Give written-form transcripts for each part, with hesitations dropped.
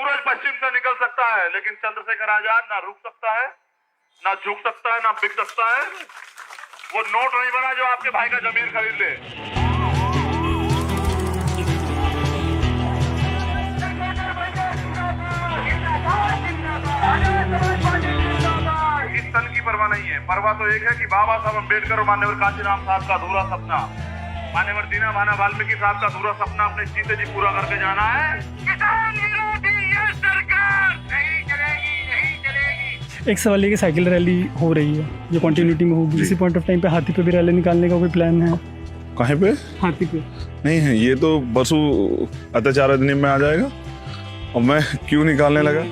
सूरज पश्चिम से निकल सकता है, लेकिन चंद्रशेखर आजाद ना रुक सकता है, ना झुक सकता है, ना बिक सकता है। वो नोट नहीं बना जो आपके भाई का जमीन खरीद ले। इस तन की परवाह नहीं है, परवाह तो एक है कि बाबा साहब अम्बेडकर और मान्यवर कांशीराम साहब का अधूरा सपना, मान्यवर दीना भाना वाल्मीकि साहब का अधूरा सपना अपने जीते जी पूरा करके जाना है। किसान विरोधी ये सरकार नहीं चलेगी, नहीं चलेगी। एक सवाल है कि साइकिल रैली हो रही है जो कंटिन्यूटी में होगी, इसी पॉइंट ऑफ टाइम पे हाथी पे भी रैली निकालने का कोई प्लान है? कहाँ पे? हाथी पे नहीं है, ये तो परसों अत्याचार अधिनियम में आ जाएगा और मैं क्यों निकालने लगा?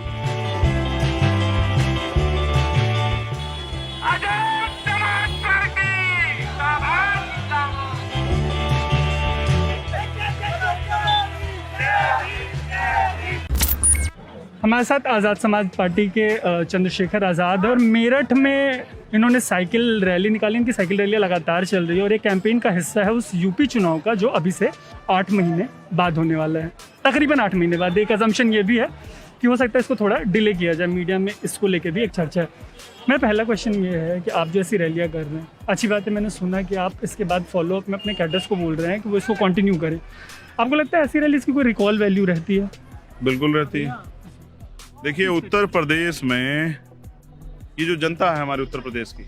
हमारे साथ आज़ाद समाज पार्टी के चंद्रशेखर आज़ाद, और मेरठ में इन्होंने साइकिल रैली निकाली। इनकी साइकिल रैली लगातार चल रही है और एक कैंपेन का हिस्सा है उस यूपी चुनाव का जो अभी से 8 महीने बाद होने वाला है, तकरीबन 8 महीने बाद। एक अजम्पशन ये भी है कि हो सकता है इसको थोड़ा डिले किया जाए, मीडिया में इसको लेके भी एक चर्चा है। मेरा पहला क्वेश्चन ये है कि आप जो ऐसी रैलियाँ कर रहे हैं, अच्छी बात है, मैंने सुना कि आप इसके बाद फॉलोअप में अपने कैडर्स को बोल रहे हैं कि वो इसको कंटिन्यू करें। आपको लगता है ऐसी रैली की कोई रिकॉल वैल्यू रहती है? बिल्कुल रहती है। देखिए, उत्तर प्रदेश में ये जो जनता है हमारे उत्तर प्रदेश की,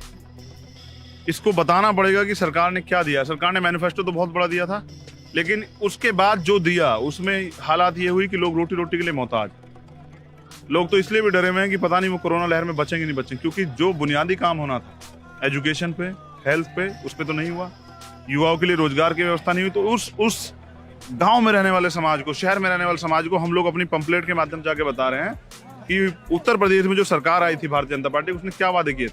इसको बताना पड़ेगा कि सरकार ने क्या दिया। सरकार ने मैनिफेस्टो तो बहुत बड़ा दिया था, लेकिन उसके बाद जो दिया उसमें हालात ये हुई कि लोग रोटी रोटी के लिए मोहताज। लोग तो इसलिए भी डरे हुए हैं कि पता नहीं वो कोरोना लहर में बचेंगे नहीं बचेंगे, क्योंकि जो बुनियादी काम होना था एजुकेशन पे, हेल्थ पे, उस पे तो नहीं हुआ। युवाओं के लिए रोजगार की व्यवस्था नहीं हुई। तो उस गांव में रहने वाले समाज को, शहर में रहने वाले समाज को हम लोग अपनी पंपलेट के माध्यम से जाके बता रहे हैं कि उत्तर प्रदेश में जो सरकार आई थी भारतीय जनता पार्टी, उसने क्या वादे किए थे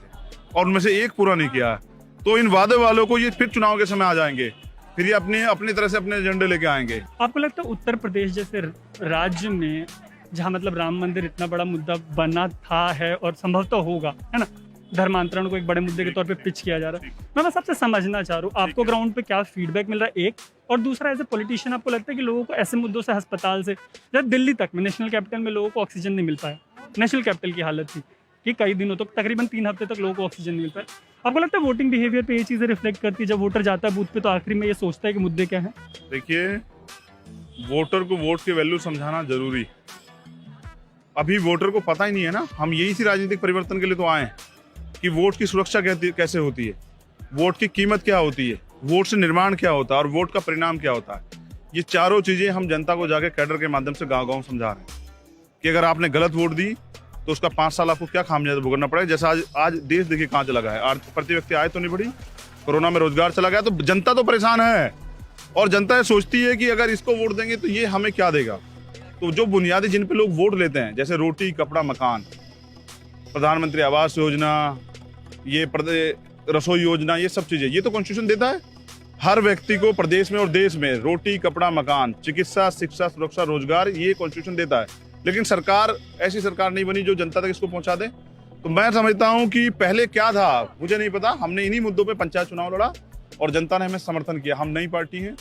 और उनमें से एक पूरा नहीं किया है। तो इन वादे वालों को ये फिर चुनाव के समय आ जाएंगे, फिर ये अपनी तरह से अपने एजेंडे लेके आएंगे। आपको लगता है उत्तर प्रदेश जैसे राज्य में, जहाँ मतलब राम मंदिर इतना बड़ा मुद्दा बना था है और संभवतः होगा, है ना, धर्मांतरण को एक बड़े मुद्दे के तौर पे पिच किया जा रहा है, मैं बस आपसे समझना चाह रहा हूँ आपको ग्राउंड पे क्या फीडबैक मिल रहा है, एक, और दूसरा एज ए पॉलिटिशियन आपको लगता है कि लोगों को ऐसे मुद्दों से, अस्पताल से, जब दिल्ली तक में, नेशनल कैपिटल में लोगों को ऑक्सीजन नहीं मिल पाया, नेशनल कैपिटल की हालत थी कि कई दिनों तक, तकरीबन 3 हफ्ते तक लोगों को ऑक्सीजन नहीं मिल पाया। आपको लगता है वोटिंग बिहेवियर पे ये चीज़ें रिफ्लेक्ट करती है? जब वोटर जाता है बूथ पे तो आखिरी में ये सोचता है कि मुद्दे क्या हैं? देखिए, वोटर को वोट की वैल्यू समझाना जरूरी। अभी वोटर को पता ही नहीं है ना, हम यही सी राजनीतिक परिवर्तन के लिए तो आए हैं कि वोट की सुरक्षा कैसे होती है, वोट की कीमत क्या होती है, वोट से निर्माण क्या होता है और वोट का परिणाम क्या होता है। ये चारों चीजें हम जनता को जाके कैडर के माध्यम से गांव-गांव समझा रहे हैं कि अगर आपने गलत वोट दी तो उसका 5 साल आपको क्या खामियाजा भुगतना पड़ेगा। जैसा आज देश देखिए कहाँ चला गया है, प्रति व्यक्ति आय तो नहीं बढ़ी, कोरोना में रोजगार चला गया, तो जनता तो परेशान है और जनता सोचती है कि अगर इसको वोट देंगे तो ये हमें क्या देगा। तो जो बुनियादी जिन पे लोग वोट लेते हैं, जैसे रोटी, कपड़ा, मकान, प्रधानमंत्री आवास योजना, ये रसोई योजना, ये सब चीजें, ये तो कॉन्स्टिट्यूशन देता है हर व्यक्ति को प्रदेश में और देश में रोटी, कपड़ा, मकान, चिकित्सा, शिक्षा, सुरक्षा, रोजगार, ये कॉन्स्टिट्यूशन देता है। लेकिन सरकार, ऐसी सरकार नहीं बनी जो जनता तक इसको पहुंचा दे। तो मैं समझता हूं कि पहले क्या था मुझे नहीं पता, हमने इन्हीं मुद्दों पे पंचायत चुनाव लड़ा और जनता ने हमें समर्थन किया। हम नई पार्टी हैं,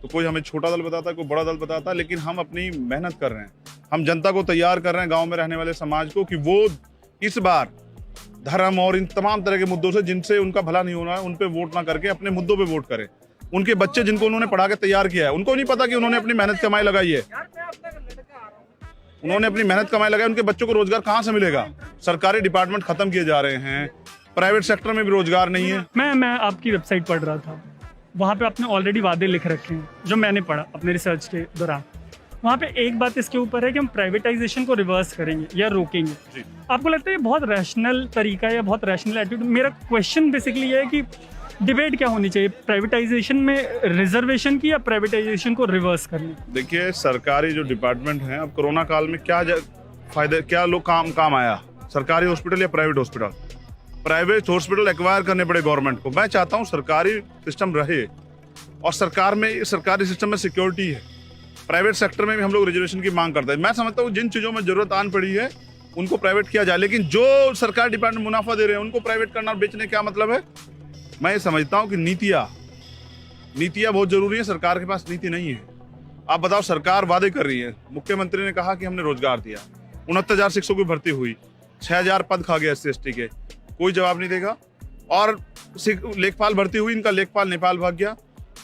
तो कोई हमें छोटा दल बताता है, कोई बड़ा दल बताता है, लेकिन हम अपनी मेहनत कर रहे हैं। हम जनता को तैयार कर रहे हैं, गाँव में रहने वाले समाज को, कि वो इस बार धर्म और इन तमाम तरह के मुद्दों से जिनसे उनका भला नहीं होना है, उन पे वोट ना करके अपने मुद्दों पे वोट करें। उनके बच्चे जिनको उन्होंने पढ़ा के तैयार किया है, उनको नहीं पता कि उन्होंने अपनी मेहनत कमाई लगाई है, उन्होंने अपनी मेहनत कमाई लगाई, उनके बच्चों को रोजगार कहाँ से मिलेगा? सरकारी डिपार्टमेंट खत्म किए जा रहे हैं, प्राइवेट सेक्टर में भी रोजगार नहीं है। मैं आपकी वेबसाइट पढ़ रहा था, वहाँ पे आपने ऑलरेडी वादे लिख रखे हैं जो मैंने पढ़ा अपने रिसर्च के दौरान। वहाँ पे एक बात इसके ऊपर है कि हम प्राइवेटाइजेशन को रिवर्स करेंगे या रोकेंगे। आपको लगता है ये बहुत रैशनल तरीका या बहुत रैशनल एटीट्यूड? मेरा क्वेश्चन बेसिकली ये है कि डिबेट क्या होनी चाहिए, प्राइवेटाइजेशन में रिजर्वेशन की या प्राइवेटाइजेशन को रिवर्स करने? देखिए, सरकारी जो डिपार्टमेंट है, अब कोरोना काल में क्या फायदे, क्या लोग काम आया, सरकारी हॉस्पिटल या private hospital? Private hospital acquire करने पड़े गवर्नमेंट को। मैं चाहता हूँ सरकारी सिस्टम रहे और सरकारी सिस्टम में सिक्योरिटी है। प्राइवेट सेक्टर में भी हम लोग रिजर्वेशन की मांग करते हैं। मैं समझता हूँ जिन चीजों में जरूरत आन पड़ी है उनको प्राइवेट किया जाए, लेकिन जो सरकारी डिपार्टमेंट मुनाफा दे रहे हैं उनको प्राइवेट करना, बेचने क्या मतलब है? मैं ये समझता हूँ कि नीतियाँ बहुत जरूरी है। सरकार के पास नीति नहीं है, आप बताओ, सरकार वादे कर रही है। मुख्यमंत्री ने कहा कि हमने रोजगार दिया, 69,000 शिक्षकों की भर्ती हुई, 6,000 पद खा गए SC/ST के, कोई जवाब नहीं देगा। और लेखपाल भर्ती हुई, इनका लेखपाल नेपाल भाग गया।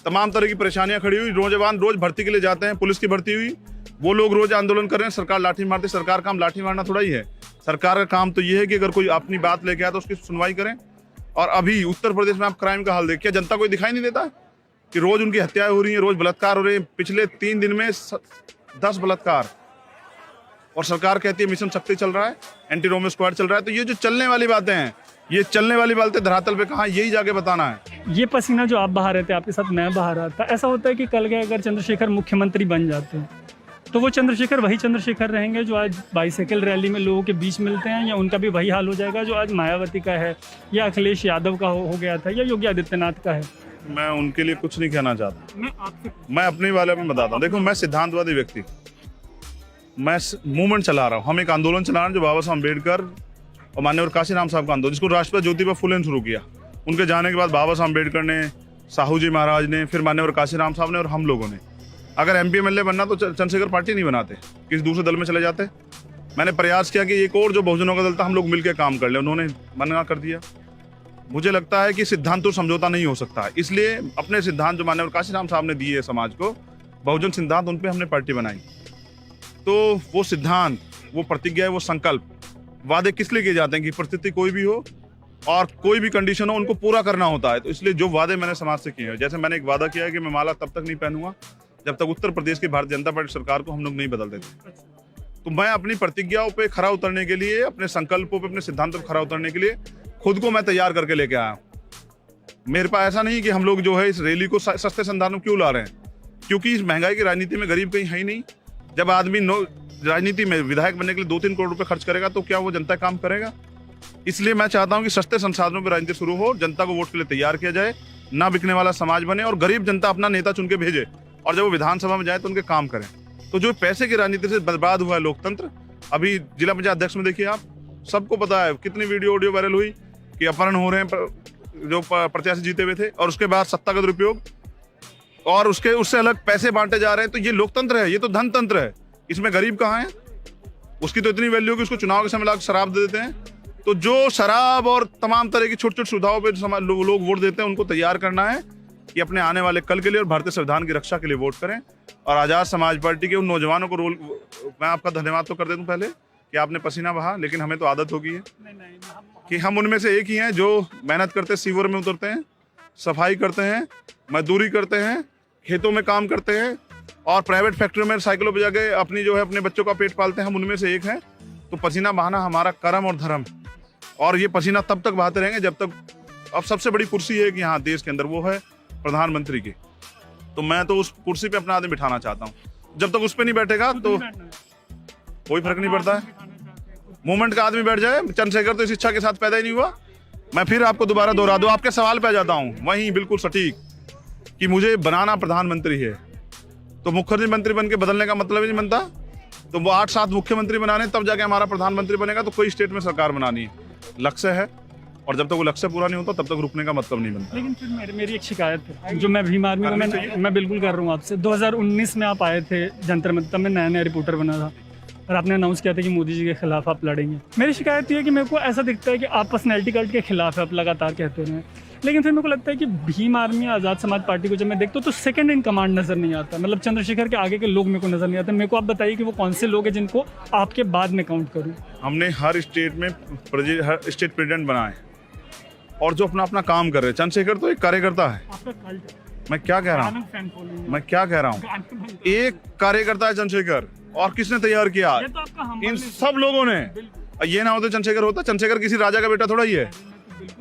तमाम तरह की परेशानियां खड़ी हुई। नौजवान रोज भर्ती के लिए जाते हैं, पुलिस की भर्ती हुई, वो लोग रोज आंदोलन कर रहे हैं, सरकार लाठी मारती। सरकार का काम लाठी मारना थोड़ा ही है। सरकार का काम तो ये है कि अगर कोई अपनी बात लेके आए तो उसकी सुनवाई करें। और अभी उत्तर प्रदेश में आप क्राइम का हाल देखिए, जनता को दिखाई नहीं देता कि रोज उनकी हत्याएं हो रही हैं, रोज बलात्कार हो रहे हैं। पिछले 3 दिन में 10 बलात्कार, और सरकार कहती है मिशन शक्ति चल रहा है, एंटी रोमियो स्क्वाड चल रहा है। तो ये जो चलने वाली बातें हैं, ये चलने वाली बातें धरातल पे कहाँ, यही जाके बताना है। ये पसीना जो आप बहा रहे थे, आपके साथ मैं बहा रहा था, ऐसा होता है कि कल गए अगर चंद्रशेखर मुख्यमंत्री बन जाते हैं तो वो चंद्रशेखर वही चंद्रशेखर रहेंगे जो आज बाइसाइकिल रैली में लोगों के बीच मिलते हैं, या उनका भी वही हाल हो जाएगा जो आज मायावती का है, या अखिलेश यादव का हो गया था, या योगी आदित्यनाथ का है? मैं उनके लिए कुछ नहीं कहना चाहता। मैं अपने वाले में बताता हूँ। देखो, मैं सिद्धांतवादी व्यक्ति, मैं मूवमेंट चला रहा हूँ। हम एक आंदोलन चला रहे हैं जो बाबा साहब अम्बेडकर और माननीय काशीराम साहब का आंदोलन, जिसको राष्ट्रपिता ज्योतिबा फुले ने शुरू किया। उनके जाने के बाद बाबा साहब अम्बेडकर ने, साहू जी महाराज ने, फिर माननीय काशीराम साहब ने और हम लोगों ने। अगर MP MLA बनना तो चंद्रशेखर पार्टी नहीं बनाते, किसी दूसरे दल में चले जाते। मैंने प्रयास किया कि एक और जो बहुजनों का दल था, हम लोग मिलकर काम कर ले, उन्होंने मना कर दिया। मुझे लगता है कि सिद्धांतों समझौता नहीं हो सकता है, इसलिए अपने सिद्धांत जो माननीय काशीराम साहब ने दिए समाज को, बहुजन सिद्धांत, उन पे हमने पार्टी बनाई। तो वो सिद्धांत, वो प्रतिज्ञा, वो संकल्प, वादे किस लिए किए जाते हैं कि परिस्थिति कोई भी हो और कोई भी कंडीशन हो, उनको पूरा करना होता है। तो इसलिए जो वादे मैंने समाज से किए हैं, जैसे मैंने एक वादा किया है कि मैं माला तब तक नहीं पहनूंगा जब तक उत्तर प्रदेश की भारतीय जनता पार्टी सरकार को हम लोग नहीं बदल देते। तो मैं अपनी प्रतिज्ञाओं पे खरा उतरने के लिए, अपने संकल्पों पे, अपने सिद्धांतों पे खरा उतरने के लिए खुद को मैं तैयार करके लेके आया हूँ। मेरे पास ऐसा नहीं कि हम लोग जो है इस रैली को सस्ते संधान में क्यों ला रहे हैं, क्योंकि इस महंगाई की राजनीति में गरीब कहीं है ही नहीं। जब आदमी राजनीति में विधायक बनने के लिए 2-3 करोड़ रुपए खर्च करेगा तो क्या वो जनता काम करेगा? इसलिए मैं चाहता हूं कि सस्ते संसाधनों पर राजनीति शुरू हो, जनता को वोट के लिए तैयार किया जाए, ना बिकने वाला समाज बने, और गरीब जनता अपना नेता चुन के भेजे, और जब वो विधानसभा में जाए तो उनके काम करें। तो जो पैसे की राजनीति से बर्बाद हुआ है लोकतंत्र, अभी जिला पंचायत अध्यक्ष में देखिए, आप सबको पता है कितनी वीडियो ऑडियो वायरल हुई कि अपहरण हो रहे हैं जो प्रत्याशी जीते हुए थे, और उसके बाद सत्ता का दुरुपयोग, और उससे अलग पैसे बांटे जा रहे हैं। तो ये लोकतंत्र है, ये तो धनतंत्र है। इसमें गरीब कहाँ है? उसकी तो इतनी वैल्यू कि उसको चुनाव के समय लाकर शराब दे देते हैं। तो जो शराब और तमाम तरह की छोटी छोटी सुविधाओं पे लोग वोट देते हैं, उनको तैयार करना है कि अपने आने वाले कल के लिए और भारतीय संविधान की रक्षा के लिए वोट करें। और आजाद समाज पार्टी के उन नौजवानों को मैं आपका धन्यवाद तो कर देता हूँ पहले कि आपने पसीना बहा, लेकिन हमें तो आदत हो गई है कि हम उनमें से एक ही हैं जो मेहनत करते, सीवर में उतरते हैं, सफाई करते हैं, मजदूरी करते हैं, खेतों में काम करते हैं, और प्राइवेट फैक्ट्री में साइकिलों पर जाके अपनी जो है अपने बच्चों का पेट पालते हैं। हम उनमें से एक हैं। तो पसीना बहाना हमारा कर्म और धर्म, और ये पसीना तब तक बहाते रहेंगे जब तक, अब सबसे बड़ी कुर्सी है कि हाँ देश के अंदर, वो है प्रधानमंत्री की। तो मैं तो उस कुर्सी पे अपना आदमी बिठाना चाहता हूँ। जब तक उस पे नहीं बैठेगा तो कोई फर्क नहीं पड़ता है। मूवमेंट का आदमी बैठ जाए, चंद्रशेखर तो इस इच्छा के साथ पैदा ही नहीं हुआ। मैं फिर आपको दोबारा दोहरा दूं, आपके सवाल पे आ जाता हूँ वहीं बिल्कुल सटीक, कि मुझे बनाना प्रधानमंत्री है। तो मुख्यमंत्री बन के बदलने का मतलब ही नहीं बनता। तो वो 8-7 मुख्यमंत्री बनाने, तब जाके हमारा प्रधानमंत्री बनेगा। तो कोई स्टेट में सरकार बनानी है, लक्ष्य है, और जब तक वो लक्ष्य पूरा नहीं होता तब तक रुकने का मतलब नहीं बनता। लेकिन फिर मेरी एक शिकायत है जो मैं भीम आर्मी को मैं बिल्कुल कर रहा हूँ आपसे। 2019 में आप आए थे जंतर मंतर में, नया रिपोर्टर बना था, और आपने अनाउंस किया था कि मोदी जी के खिलाफ आप लड़ेंगे। मेरी शिकायत ये है कि मेरे को ऐसा दिखता है कि आप पर्सनैलिटी कल्ट के खिलाफ है, आप लगातार कहते रहे, लेकिन फिर मेरे को लगता है कि भीम आर्मी, आज़ाद समाज पार्टी को जब मैं देखता हूँ तो सेकंड इन कमांड नजर नहीं आता। मतलब चंद्रशेखर के आगे के लोग मेरे को नजर नहीं आते। मेरे को आप बताइए कि वो कौन से लोग हैं जिनको आपके बाद में काउंट करूँ। हमने हर स्टेट में हर स्टेट प्रेसिडेंट बनाए और जो अपना अपना काम कर रहे हैं। चंद्रशेखर तो एक कार्यकर्ता है। मैं क्या कह रहा हूँ, एक कार्यकर्ता है चंद्रशेखर, और किसने तैयार किया? इन सब लोगों ने। ये ना होते चंद्रशेखर होता। चंद्रशेखर किसी राजा का बेटा थोड़ा ही है।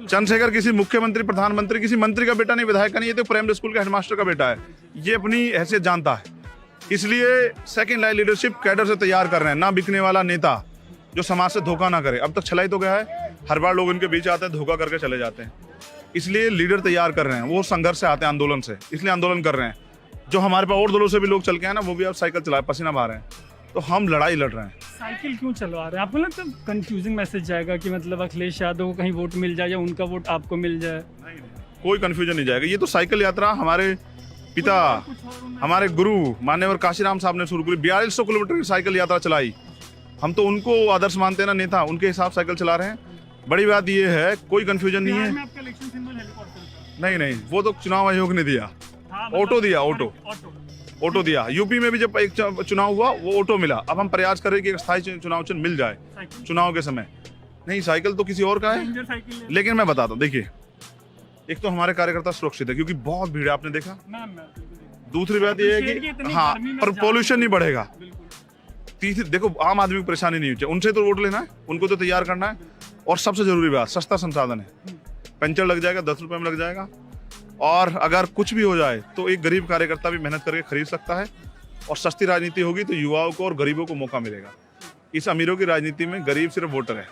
चंद्रशेखर किसी मुख्यमंत्री, प्रधानमंत्री, किसी मंत्री का बेटा नहीं, विधायक का नहीं। ये तो प्राइमरी स्कूल के हेडमास्टर का बेटा है। ये अपनी हैसियत जानता है, इसलिए सेकंड लाइन लीडरशिप कैडर से तैयार कर रहे हैं। ना बिकने वाला नेता जो समाज से धोखा ना करे। अब तक छलाई तो गया है, हर बार लोग इनके बीच आते हैं, धोखा करके चले जाते हैं। इसलिए लीडर तैयार कर रहे हैं। वो संघर्ष से आते हैं, आंदोलन से, इसलिए आंदोलन कर रहे हैं। जो हमारे पास और दलों से भी लोग चल के आए ना, वो भी अब साइकिल चला पसीना बहा रहे हैं। तो हम लड़ाई लड़ रहे हैं। साइकिल क्यों चलवा रहे हैं? आपको लगता है कंफ्यूजिंग मैसेज जाएगा कि मतलब अखिलेश यादव को कहीं वोट मिल जाए या उनका वोट आपको मिल जाए? कोई कंफ्यूजन नहीं जाएगा। ये तो साइकिल यात्रा हमारे पिता, हमारे गुरु मान्यवर काशीराम साहब ने शुरू करी। 4200 किलोमीटर की साइकिल यात्रा चलाई। हम तो उनको आदर्श मानते हैं ना, नेता, उनके हिसाब साइकिल चला रहे हैं। बड़ी बात ये है, कोई कंफ्यूजन नहीं है। नहीं, वो तो चुनाव आयोग ने दिया। ऑटो दिया, ऑटो दिया। यूपी में भी जब एक चुनाव हुआ वो ऑटो मिला। अब हम प्रयास करें कि एक स्थायी चुनाव चिन्ह मिल जाए चुनाव के समय। नहीं, साइकिल तो किसी और का है। लेकिन मैं बताता हूँ, देखिए, एक तो हमारे कार्यकर्ता सुरक्षित है क्योंकि बहुत भीड़ है, आपने देखा। दूसरी बात यह है कि हाँ, पर पोल्यूशन नहीं बढ़ेगा। तीसरी, देखो, आम आदमी को परेशानी नहीं होती, उनसे तो वोट लेना है, उनको तो तैयार करना है। और सबसे जरूरी बात, सस्ता संसाधन है। पंचर लग जाएगा, 10 रुपए में लग जाएगा। और अगर कुछ भी हो जाए तो एक गरीब कार्यकर्ता भी मेहनत करके खरीद सकता है। और सस्ती राजनीति होगी तो युवाओं को और गरीबों को मौका मिलेगा। इस अमीरों की राजनीति में गरीब सिर्फ वोटर है,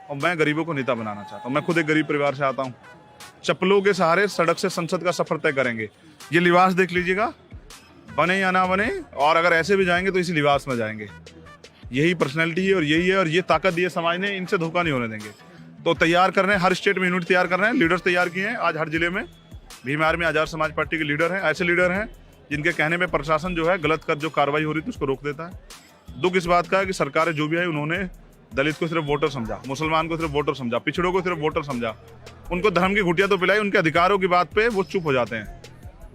और मैं गरीबों को नेता बनाना चाहता हूँ। मैं खुद एक गरीब परिवार से आता हूँ। चप्पलों के सहारे सड़क से संसद का सफर तय करेंगे। ये लिबास देख लीजिएगा, बने या ना बने, और अगर ऐसे भी जाएंगे तो इसी लिबास में जाएंगे। यही पर्सनैलिटी है और यही है, और ये ताकत दी है समाज ने। इनसे धोखा नहीं होने देंगे। तो तैयार कर रहे हैं, हर स्टेट में यूनिट तैयार कर रहे हैं, लीडर्स तैयार किए हैं। आज हर जिले में भीम आर्मी आजाद समाज पार्टी के लीडर हैं। ऐसे लीडर हैं जिनके कहने में प्रशासन जो है गलत कर जो कार्रवाई हो रही थी उसको रोक देता है। दुख इस बात का है कि सरकारें जो भी आई उन्होंने दलित को सिर्फ वोटर समझा, मुसलमान को सिर्फ वोटर समझा, पिछड़ों को सिर्फ वोटर समझा। उनको धर्म की घुटिया तो पिलाई, उनके अधिकारों की बात पे वो चुप हो जाते हैं।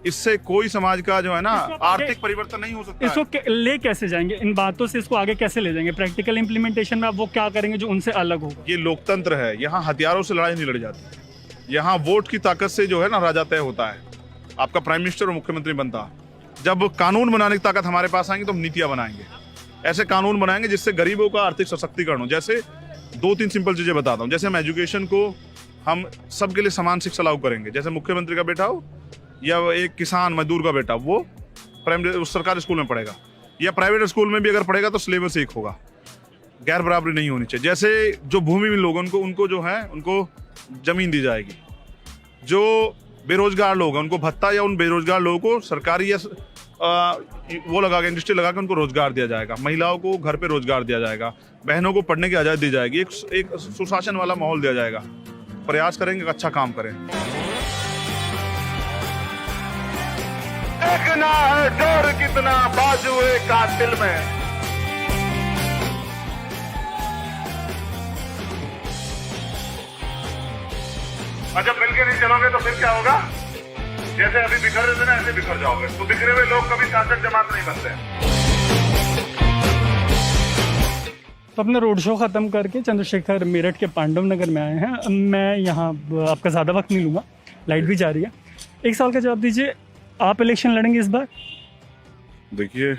इससे कोई समाज का जो है ना आर्थिक परिवर्तन नहीं हो सकता। इसको ले कैसे जाएंगे, इन बातों से इसको आगे कैसे ले जाएंगे? प्रैक्टिकल इंप्लीमेंटेशन में आप वो क्या करेंगे जो उनसे अलग होगा? ये लोकतंत्र है, यहाँ हथियारों से लड़ाई नहीं लड़ी जाती। यहाँ वोट की ताकत से जो है ना राजा तय होता है। आपका प्राइम मिनिस्टर और मुख्यमंत्री बनता। जब कानून बनाने की ताकत हमारे पास आएंगी तो हम नीतियां बनाएंगे। ऐसे कानून बनाएंगे जिससे गरीबों का आर्थिक सशक्तिकरण हो। जैसे 2-3 सिंपल चीजें बताता हूँ। जैसे हम एजुकेशन को हम सबके लिए समान शिक्षा लागू करेंगे। जैसे मुख्यमंत्री का बेटा हो या एक किसान मजदूर का बेटा, वो प्राइमरी सरकारी स्कूल में पढ़ेगा, या प्राइवेट स्कूल में भी अगर पढ़ेगा तो सिलेबस एक होगा। गैर बराबरी नहीं होनी चाहिए। जैसे जो भूमि में लोग उनको जो है उनको जमीन दी जाएगी। जो बेरोजगार लोग हैं उनको भत्ता, या उन बेरोजगार लोगों को सरकारी या वो लगा के इंडस्ट्री लगा के उनको रोजगार दिया जाएगा। महिलाओं को घर पे रोजगार दिया जाएगा। बहनों को पढ़ने की आजादी दी जाएगी। एक सुशासन वाला माहौल दिया जाएगा। प्रयास करेंगे कि अच्छा काम करें। देखना है जोर कितना बाजुए कातिल में। जब मिलके नहीं चलोगे तो फिर क्या होगा? जैसे अभी बिखर रहे थे ना, ऐसे बिखर जाओगे। तो बिखरे हुए लोग कभी शासक जमात नहीं बनते। तो अपना रोड शो खत्म करके चंद्रशेखर मेरठ के पांडव नगर में आए हैं। मैं यहाँ आपका ज़्यादा वक्त नहीं लूँगा, लाइट भी जा रही है। एक सवाल का जवाब दीजिए, आप इलेक्शन लड़ेंगे इस बार? देखिए,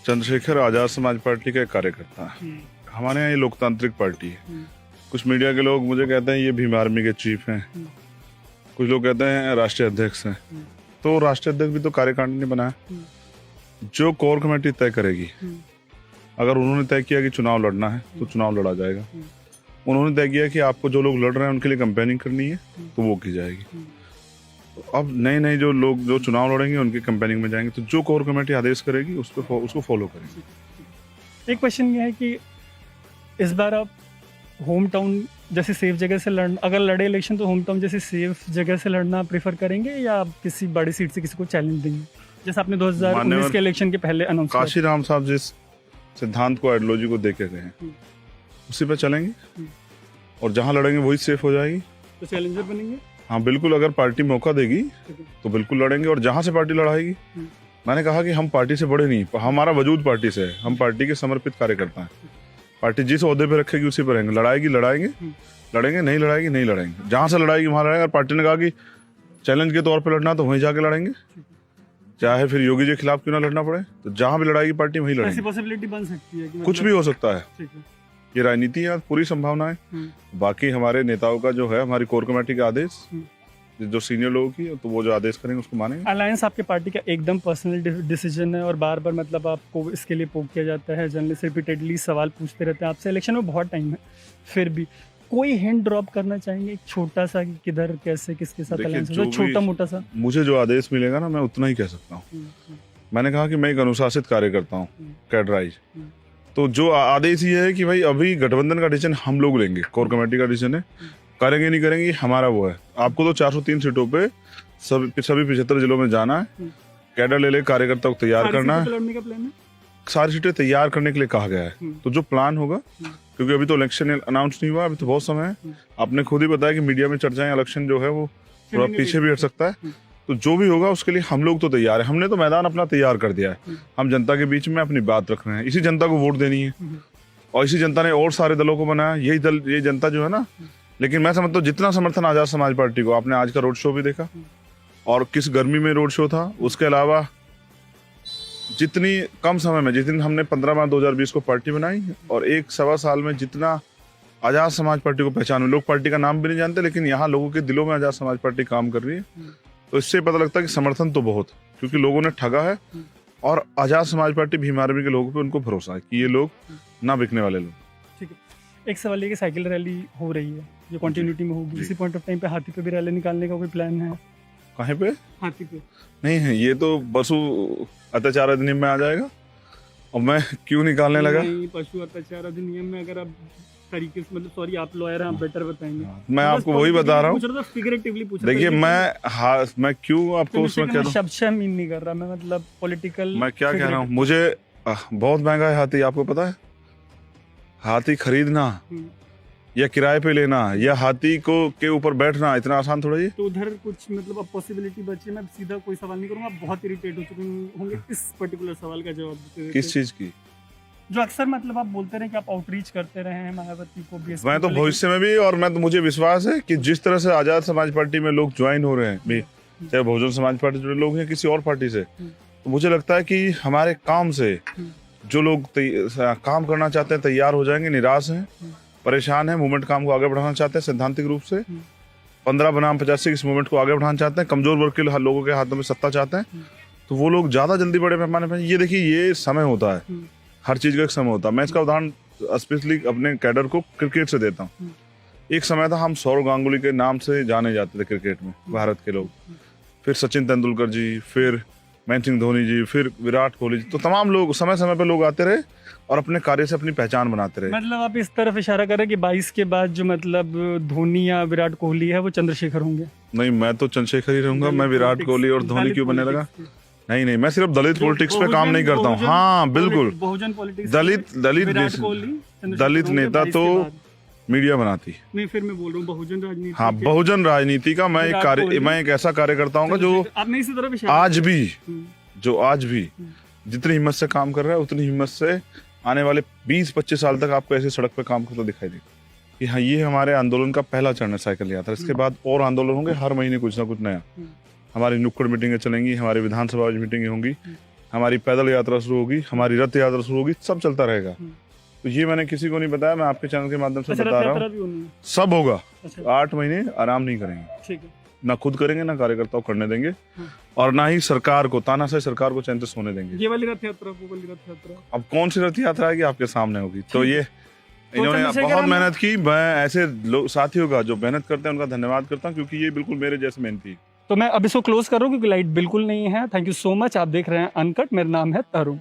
चंद्रशेखर आजाद समाज पार्टी का एक कार्यकर्ता है। हमारे यहाँ ये लोकतांत्रिक पार्टी है। कुछ मीडिया के लोग मुझे कहते हैं ये भीम आर्मी के चीफ हैं, कुछ लोग कहते हैं राष्ट्रीय अध्यक्ष हैं। तो राष्ट्रीय अध्यक्ष भी तो कार्यकारिणी ने बनाया। जो कोर कमेटी तय करेगी, अगर उन्होंने तय किया कि चुनाव लड़ना है तो चुनाव लड़ा जाएगा। उन्होंने तय किया कि आपको जो लोग लड़ रहे हैं उनके लिए कैंपेनिंग करनी है तो वो की जाएगी। तो अब नए जो लोग जो चुनाव लड़ेंगे उनकी कैंपेनिंग में जाएंगे। तो जो कोर कमेटी आदेश करेगी उसको फॉलो करेंगे। एक क्वेश्चन ये है कि इस बार आप होम टाउन जैसे सेफ जगह से अगर लड़े इलेक्शन तो होम टाउन जैसे सेफ जगह से लड़ना प्रेफर करेंगे, या आप किसी बड़ी सीट से किसी को चैलेंज देंगे, जैसे आपने 2019 के इलेक्शन के पहले अनाउंस किया? काशीराम साहब जिस सिद्धांत को, आइडियोलॉजी को देखे गए हैं उसी पर चलेंगे, और जहाँ लड़ेंगे वही सेफ हो जाएगी। तो चैलेंजर बनेंगे? हाँ बिल्कुल, अगर पार्टी मौका देगी तो बिल्कुल लड़ेंगे। और जहाँ से पार्टी लड़ाएगी, मैंने कहा कि हम पार्टी से बड़े नहीं, हमारा वजूद पार्टी से है। हम पार्टी के समर्पित कार्यकर्ता हैं। पार्टी जिस ओहदे पे रखेगी उसी पर रहेंगे। लड़ाएगी लड़ाएंगे, लड़ेंगे नहीं लड़ाएगी नहीं लड़ेंगे। जहाँ से लड़ाएगी वहाँ लड़ेंगे। अगर पार्टी ने कहा कि चैलेंज के तौर पे लड़ना तो वहीं जाके लड़ेंगे, चाहे फिर योगी जी के खिलाफ क्यों ना लड़ना पड़े। तो जहाँ भी लड़ाएगी पार्टी वहीं लड़ेंगे। ऐसी पॉसिबिलिटी बन सकती है कि कुछ भी हो सकता है। ठीक है, ये राजनीति है, पूरी संभावना है। बाकी हमारे नेताओं का जो है, हमारी कोर कमेटी का आदेश, जो सीनियर लोगों की, तो वो जो आदेश करेंगे उसको मानेंगे। अलायंस आपके पार्टी का एकदम पर्सनल डिसीजन है और बार बार मतलब आपको इसके लिए पोक किया जाता है, जर्नलिस्ट रिपीटेडली सवाल पूछते रहते हैं आपसे। इलेक्शन में बहुत टाइम है, फिर भी कोई हिंट ड्रॉप करना चाहेंगे, एक छोटा सा कि किधर कैसे किसके साथ अलायंस हो, छोटा मोटा सा? मुझे जो आदेश मिलेगा ना, मैं उतना ही कह सकता हूँ। मैंने कहा कि मैं एक अनुशासित कार्यकर्ता हूँ, कैडराइज। तो जो आदेश ये है कि भाई अभी गठबंधन का डिसीजन हम लोग लेंगे, कोर कमेटी का डिसीजन है। करेंगे नहीं करेंगे हमारा वो है। आपको तो 403 सीटों पे सभी 75 जिलों में जाना है, कैडर ले ले, कार्यकर्ता को तैयार करना है, लड़ने का प्लान है। सारी सीटें तैयार करने के लिए कहा गया है। तो जो प्लान होगा, क्योंकि अभी तो इलेक्शन अनाउंस नहीं हुआ, अभी तो बहुत समय है। आपने खुद ही बताया कि मीडिया में चर्चाएं, इलेक्शन जो है वो थोड़ा पीछे भी हट सकता है। तो जो भी होगा उसके लिए हम लोग तो तैयार है। हमने तो मैदान अपना तैयार कर दिया है। हम जनता के बीच में अपनी बात रख रहे हैं। इसी जनता को वोट देनी है और इसी जनता ने और सारे दलों को बनाया। यही दल, ये जनता जो है ना। लेकिन मैं समझता हूँ जितना समर्थन आजाद समाज पार्टी को, आपने आज का रोड शो भी देखा और किस गर्मी में रोड शो था। उसके अलावा जितनी कम समय में, जितनी हमने 15 मार्च 2020 को पार्टी बनाई और 1-1.25 साल में जितना आजाद समाज पार्टी को पहचान, लोग पार्टी का नाम भी नहीं जानते, लेकिन यहाँ लोगों के दिलों में आजाद समाज पार्टी काम कर रही है। तो इससे पता लगता है कि समर्थन तो बहुत, क्योंकि लोगों ने ठगा है और आजाद समाज पार्टी भीम आर्मी के लोगों पे उनको भरोसा है कि ये लोग ना बिकने वाले लोग। ठीक है। एक सवाल ये कि साइकिल रैली हो रही है, जो कंटिन्यूटी में होगी, इसी पॉइंट ऑफ टाइम पे हाथी पे भी रैली निकालने का कोई प्लान है? कहाँ पे? हाथी पे नहीं है, ये तो पशु अत्याचार अधिनियम में आ जाएगा। और मैं क्यों निकालने लगा? नहीं, पशु अत्याचार अधिनियम में अगर आप तरीके से, मतलब सॉरी आप लॉयर हैं, आप बेटर बताएंगे। मैं आपको वही बता रहा हूँ। देखिए मैं क्यों आपको उसमें कह रहा हूँ, शब्द से मीन नहीं कर रहा मैं, मतलब पॉलिटिकल। मैं क्या कह रहा हूँ, मुझे बहुत महंगा है हाथी, आपको पता है? हाथी खरीदना या किराए पे लेना या हाथी को के ऊपर बैठना इतना आसान थोड़ा ही। तो उधर कुछ मतलब अब पॉसिबिलिटी बची? मैं सीधा कोई सवाल नहीं करूंगा, आप बहुत इरिटेट हो चुके होंगे इस पर्टिकुलर सवाल का जवाब देते हुए। किस चीज की? जो अक्सर मतलब आप बोलते रहे कि आप आउटरीच करते रहे हैं मायावती को भी। मैं तो भविष्य में भी, और मैं तो मुझे विश्वास है कि जिस तरह से आजाद समाज पार्टी में लोग ज्वाइन हो रहे हैं भी, चाहे बहुजन समाज पार्टी जुड़े लोग हैं किसी और पार्टी से, तो मुझे लगता है कि हमारे काम से जो लोग काम करना चाहते हैं तैयार हो जाएंगे। निराश हैं, परेशान हैं, मूवमेंट काम को आगे बढ़ाना चाहते हैं सैद्धांतिक रूप से, 15 बनाम 50 इस मूवमेंट को आगे बढ़ाना चाहते हैं, कमजोर वर्ग के लोगों के हाथों में सत्ता चाहते हैं, तो वो लोग ज्यादा जल्दी बड़े पैमाने पर। ये देखिए, ये समय होता है, हर चीज का एक समय होता है। मैं इसका उदाहरण स्पेशली अपने कैडर को क्रिकेट से देता हूँ। एक समय था हम सौरव गांगुली के नाम से जाने जाते थे क्रिकेट में, भारत के लोग, फिर सचिन तेंदुलकर जी, फिर महेंद्र सिंह धोनी जी, फिर विराट कोहली जी, तो तमाम लोग समय समय पे लोग आते रहे और अपने कार्य से अपनी पहचान बनाते रहे। मतलब आप इस तरफ इशारा कर रहे हैं कि 22 के बाद जो मतलब धोनी या विराट कोहली है वो चंद्रशेखर होंगे? नहीं, मैं तो चंद्रशेखर ही रहूंगा। मैं विराट कोहली और धोनी क्यों बनने लगा? नहीं, मैं सिर्फ दलित पॉलिटिक्स पे काम नहीं करता हूँ। हाँ बिल्कुल, बहुजन पॉलिटिक्स, दलित नेता तो मीडिया बनाती है। फिर मैं बोल रहा हूँ बहुजन राजनीति। हाँ, बहुजन राजनीति का मैं एक ऐसा कार्यकर्ता हूँ जो आज भी जितनी हिम्मत से काम कर रहा है, उतनी हिम्मत से आने वाले 20-25 साल तक आपको ऐसे सड़क पे काम करता दिखाई देगा कि हाँ, ये हमारे आंदोलन का पहला चरण है साइकिल यात्रा। इसके बाद और आंदोलन होंगे, हर महीने कुछ ना कुछ नया। हमारी नुक्कड़ मीटिंगें चलेंगी, हमारी विधानसभा मीटिंगें होंगी, हमारी पैदल यात्रा शुरू होगी, हमारी रथ यात्रा शुरू होगी, सब चलता रहेगा। तो ये मैंने किसी को नहीं बताया, मैं आपके चैनल के माध्यम से बता रहा हूँ। सब होगा। 8 महीने आराम नहीं करेंगे, ठीक है? ना खुद करेंगे, ना कार्यकर्ताओं करने देंगे, और ना ही सरकार को, तानाशाही सरकार को चैन से सोने देंगे। ये वाली रथ यात्रा, वो वाली रथ यात्रा, अब कौन सी रथ यात्रा है कि आपके सामने होगी? तो ये इन्होंने बहुत मेहनत की। मैं ऐसे लोग साथियों का जो मेहनत करते हैं उनका धन्यवाद करता हूँ, क्योंकि ये बिल्कुल मेरे जैसे मेहनती। तो मैं अब इसको क्लोज कर रहा हूँ क्योंकि लाइट बिल्कुल नहीं है। Thank you so much. आप देख रहे हैं अनकट, मेरा नाम है तरुण।